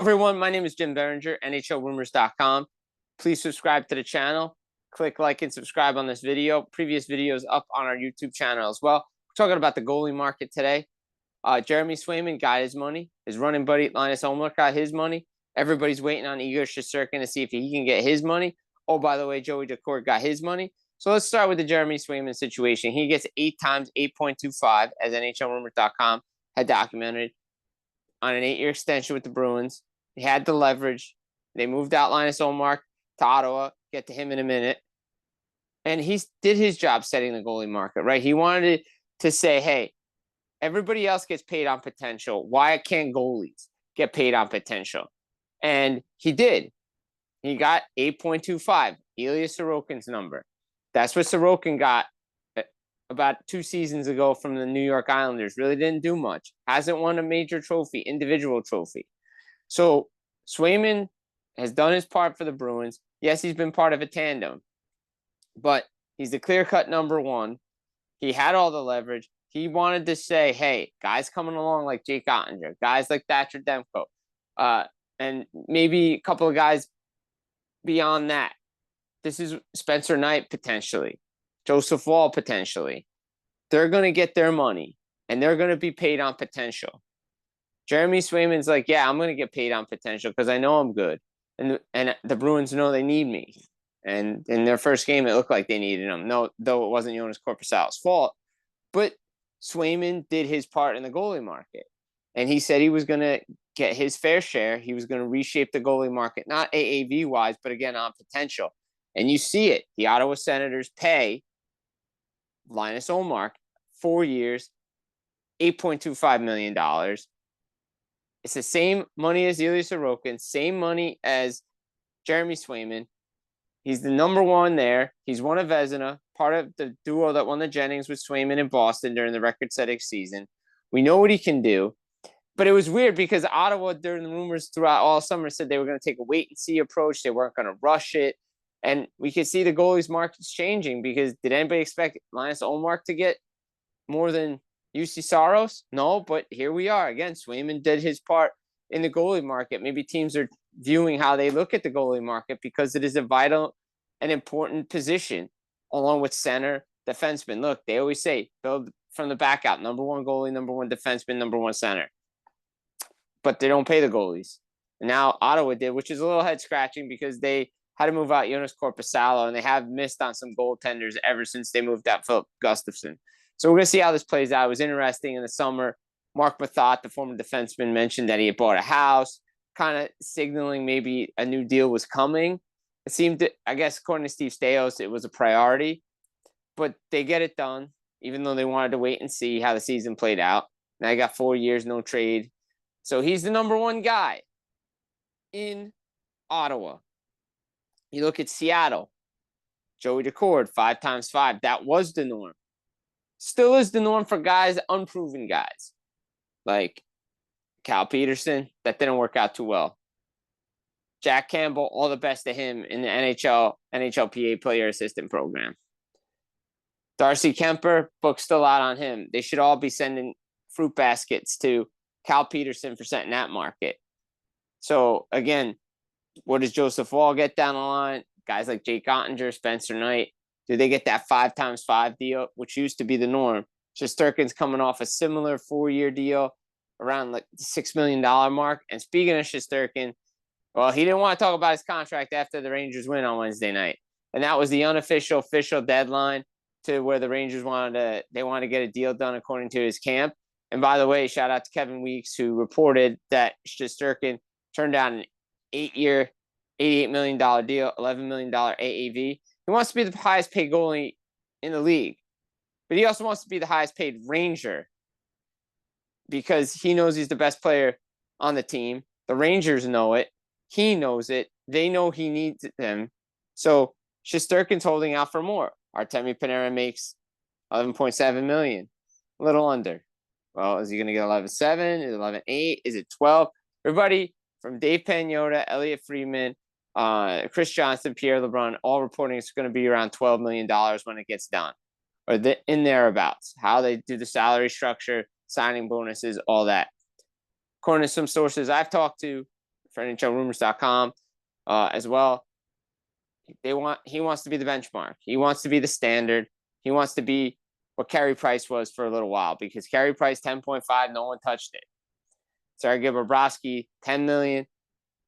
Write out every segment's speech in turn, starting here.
Everyone, my name is Jim Berenger, NHLRumors.com. Please subscribe to the channel. Click like and subscribe on this video. Previous videos up on our YouTube channel as well. We're talking about the goalie market today. Jeremy Swayman got his money. His running buddy Linus Ullmark got his money. Everybody's waiting on Igor Shesterkin to see if he can get his money. Oh, by the way, Joey Daccord got his money. So let's start with the Jeremy Swayman situation. He gets 8 times 8.25, as NHLRumors.com had documented, on an 8-year extension with the Bruins. He had the leverage. They moved out Linus Ullmark to Ottawa. Get to him in a minute. And he did his job setting the goalie market, right? He wanted to say, hey, everybody else gets paid on potential. Why can't goalies get paid on potential? And he did. He got 8.25, Ilya Sorokin's number. That's what Sorokin got about 2 seasons ago from the New York Islanders. Really didn't do much. Hasn't won a major trophy, individual trophy. So Swayman has done his part for the Bruins. Yes, he's been part of a tandem, but he's the clear-cut number one. He had all the leverage. He wanted to say, hey, guys coming along like Jake Ottinger, guys like Thatcher Demko, and maybe a couple of guys beyond that. This is Spencer Knight potentially, Joseph Woll potentially. They're going to get their money, and they're going to be paid on potential. Jeremy Swayman's like, yeah, I'm going to get paid on potential because I know I'm good. And the Bruins know they need me. And in their first game, it looked like they needed him, though it wasn't Jonas Korpisalo's fault. But Swayman did his part in the goalie market. And he said he was going to get his fair share. He was going to reshape the goalie market, not AAV-wise, but again, on potential. And you see it. The Ottawa Senators pay Linus Ullmark 4 years, $8.25 million. It's the same money as Ilya Sorokin, same money as Jeremy Swayman. He's the number one there. He's one of Vezina, part of the duo that won the Jennings with Swayman in Boston during the record-setting season. We know what he can do. But it was weird because Ottawa, during the rumors throughout all summer, said they were going to take a wait-and-see approach. They weren't going to rush it. And we could see the goalies market's changing because did anybody expect Linus Ullmark to get more than UC Saros? No, but here we are. Again, Swayman did his part in the goalie market. Maybe teams are viewing how they look at the goalie market because it is a vital and important position along with center, defenseman. Look, they always say build from the back out. Number one goalie, number one defenseman, number one center. But they don't pay the goalies. And now Ottawa did, which is a little head scratching because they had to move out Jonas Korpisalo, and they have missed on some goaltenders ever since they moved out Philip Gustafsson. So we're going to see how this plays out. It was interesting in the summer. Mark Mathot, the former defenseman, mentioned that he had bought a house, kind of signaling maybe a new deal was coming. It seemed to, I guess, according to Steve Staios, it was a priority. But they get it done, even though they wanted to wait and see how the season played out. Now he got 4 years, no trade. So he's the number one guy in Ottawa. You look at Seattle, Joey Daccord, 5 times 5. That was the norm. Still is the norm for guys, unproven guys. Like Cal Peterson, that didn't work out too well. Jack Campbell, all the best to him in the NHLPA player assistant program. Darcy Kemper, book's still out on him. They should all be sending fruit baskets to Cal Peterson for setting that market. So, again, what does Joseph Woll get down the line? Guys like Jake Ottinger, Spencer Knight, do they get that 5 times 5 deal, which used to be the norm? Shesterkin's coming off a similar 4-year deal around like the $6 million mark. And speaking of Shesterkin, well, he didn't want to talk about his contract after the Rangers win on Wednesday night. And that was the unofficial official deadline to where the Rangers wanted to get a deal done according to his camp. And by the way, shout out to Kevin Weeks, who reported that Shesterkin turned down an 8-year, $88 million deal, $11 million AAV. He wants to be the highest paid goalie in the league, but he also wants to be the highest paid Ranger because he knows he's the best player on the team. The Rangers know it. He knows it. They know he needs them. So Shesterkin's holding out for more. Artemi Panarin makes $11.7 million, a little under. Well, is he going to get 11.7? Is it 11.8? Is it 12? Everybody from Dave Pagnotta, Elliot Friedman, Chris Johnson, Pierre LeBrun, all reporting it's going to be around $12 million when it gets done, or in thereabouts. How they do the salary structure, signing bonuses, all that. According to some sources I've talked to, for NHLRumors.com as well. He wants to be the benchmark. He wants to be the standard. He wants to be what Carey Price was for a little while, because Carey Price 10.5, no one touched it. Sergei Bobrovsky 10 million,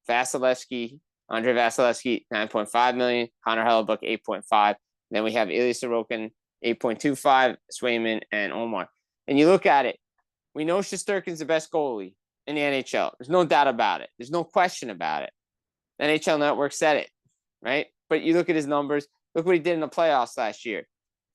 Andre Vasilevsky 9.5 million, Connor Hellebuck 8.5. Then we have Ilya Sorokin 8.25, Swayman and Ullmark. And you look at it, we know Shesterkin's the best goalie in the NHL. There's no doubt about it. There's no question about it. The NHL Network said it, right? But you look at his numbers. Look what he did in the playoffs last year.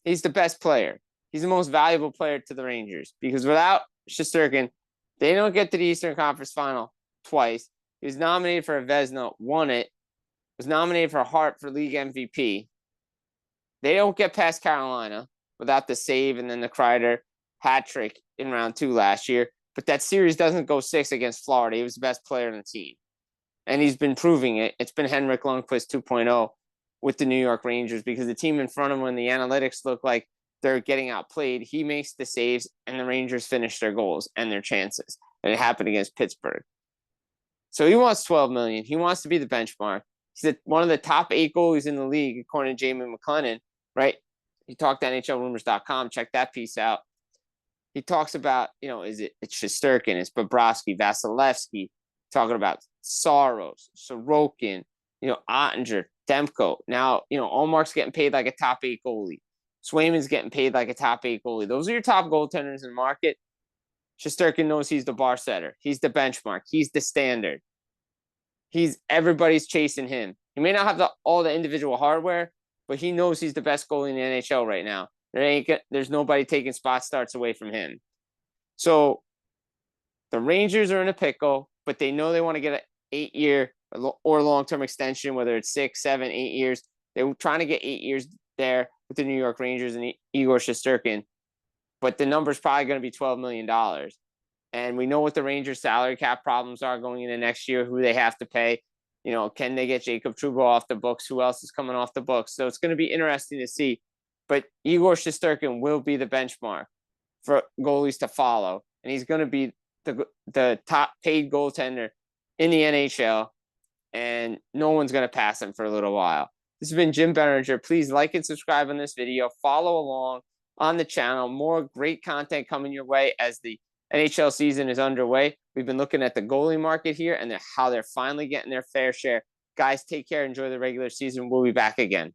He's the best player. He's the most valuable player to the Rangers, because without Shesterkin, they don't get to the Eastern Conference Final twice. He was nominated for a Vezina, won it. Was nominated for a Hart for league MVP. They don't get past Carolina without the save and then the Kreider hat trick in round 2 last year. But that series doesn't go 6 against Florida. He was the best player on the team. And he's been proving it. It's been Henrik Lundqvist 2.0 with the New York Rangers, because the team in front of him, when the analytics look like they're getting outplayed, he makes the saves and the Rangers finish their goals and their chances. And it happened against Pittsburgh. So he wants $12 million. He wants to be the benchmark. He's one of the top 8 goalies in the league, according to Jamie McLennan, right? He talked to NHLRumors.com. Check that piece out. He talks about, it's Shesterkin, it's Bobrovsky, Vasilevsky, talking about Saros, Sorokin, Ottinger, Demko. Now, Ullmark's getting paid like a top 8 goalie. Swayman's getting paid like a top 8 goalie. Those are your top goaltenders in the market. Shesterkin knows he's the bar setter. He's the benchmark. He's the standard. Everybody's chasing him. He may not have all the individual hardware, but he knows he's the best goalie in the NHL right now. There's nobody taking spot starts away from him. So the Rangers are in a pickle, but they know they want to get an 8-year or long-term extension, whether it's 6, 7, 8 years. They're trying to get 8 years there with the New York Rangers and Igor Shesterkin, but the number's probably going to be $12 million. And we know what the Rangers' salary cap problems are going into next year, who they have to pay. Can they get Jacob Trouba off the books? Who else is coming off the books? So it's going to be interesting to see. But Igor Shesterkin will be the benchmark for goalies to follow. And he's going to be the top paid goaltender in the NHL. And no one's going to pass him for a little while. This has been Jim Berenger. Please like and subscribe on this video. Follow along on the channel. More great content coming your way as the NHL season is underway. We've been looking at the goalie market here and how they're finally getting their fair share. Guys, take care. Enjoy the regular season. We'll be back again.